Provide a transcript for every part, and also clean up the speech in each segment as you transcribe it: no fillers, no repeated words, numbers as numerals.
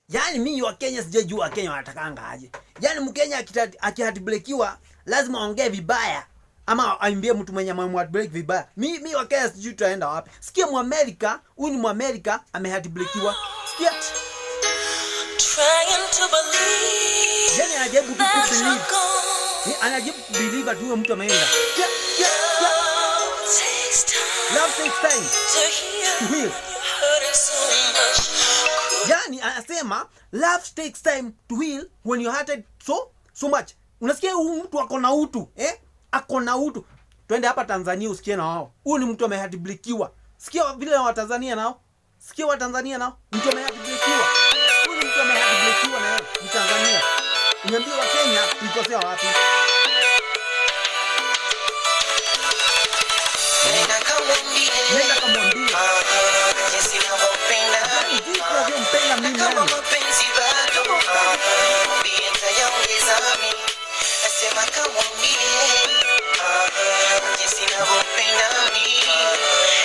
Yaani mimi wa Kenya sijajua Kenya wanatakanga aje. Yaani Mkenya akihatiblekiwa lazima aongee vibaya ama aimbie mtu mwenye amemhatibleck vibaya. Mimi wa Kenya sijui tutaenda wapi. Sikia Muamerika, huyu ni Muamerika amehatiblekiwa. Sikia. Trying to believe. Yaani anajaribu tu kubelieve. Anajaribu kubelieve ati huyo mtu ameenda. Sikia. Love takes time to heal. Yani anasema love takes time to heal when you hurted so much. Unasikia huyu mtu ako na utu, ako na utu. Twende hapa Tanzania usikie na wao. Huyu ni mtu amehatiblikiwa. Sikia vile wa Tanzania nao. Sikia wa Tanzania nao. Mtu amehatiblikiwa. Huyu ni mtu amehatiblikiwa na yeye ni Tanzania. Niambie wa Kenya tulikosea wapi? Nenda kamwambie. Jinsi ninavyopenda. Jinsi ninavyopenda mimi. Kama mapenzi bado. Mwambie nitayaongeza mimi. Nasema kamwambie. Jinsi ninavyopenda mimi.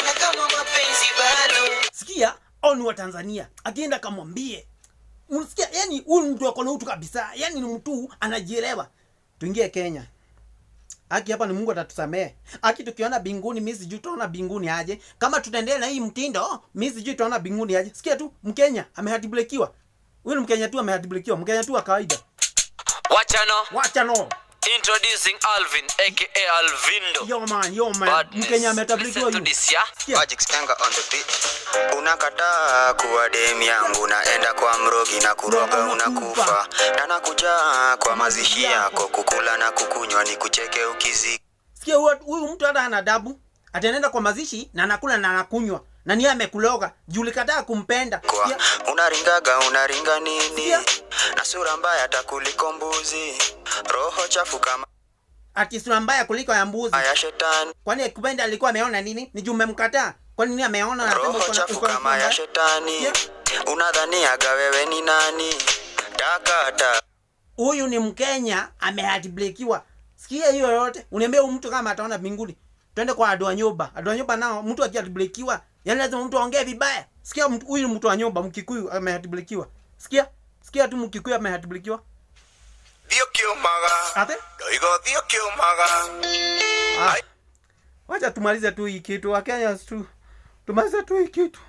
Na kama mapenzi bado. Sikia, au ni wa Tanzania. Akienda kamwambie. Unasikia, yani huyu mtu ako na utu kabisa. Yani ni mtu anajielewa. Tuingie Kenya. Haki hapa ni Mungu atatusamee. Haki tukiona binguni mimi sijui tutaona binguni aje. Kama tutaendelea na hii mtindo, mimi sijui tutaona binguni aje. Sikia tu Mkenya amehatiblikiwa. Huyu ni Mkenya tu amehatiblikiwa. Mkenya tu wa kawaida. Wachano. Introducing Alvin aka Alvindo. Yo man. Mkenya amehatiblikiwa. Magic Skanga on the beat. Unakataa kuwa demu yangu, naenda kwa mrogi na kuroga unakufa. Na nakuja kwa mazishi yako kukula na kukunywa ni kucheke ukizi. Sikia huyu mtu hata ana adabu. Ataenda kwa mazishi na anakula na anakunywa. Na niye amekuloga. Juu ulikataa kumpenda. Unaringa nini? Na sura mbaya atakuliko mbuzi. Roho chafu kama ati sura mbaya kuliko ya mbuzi. ya shetani. Kwani kupenda alikuwa ameona nini? Ni juu umemkataa. Kwani nini ameona na roho chafu kama ya shetani. Unadhaniaga wewe ni nani? Takata. Huyu ni Mkenya amehatiblikiwa. Sikia hiyo yote. Uniambia mtu kama ataona mbinguni. Twende kwa Adu wa Nyoba. Adu wa Nyoba nao mtu akihatiblikiwa, yani lazima mtu aongee vibaya. Sikia huyu ni mtu wa Nyoba, Mkikuyu amehatiblikiwa. Sikia tu Mkikuyu amehatiblikiwa. Dio kiomaga. Ate? Doigo dio kiomaga. Wacha tumalize tu hii kitu. Wakenya tu. Tumalize tu hii kitu.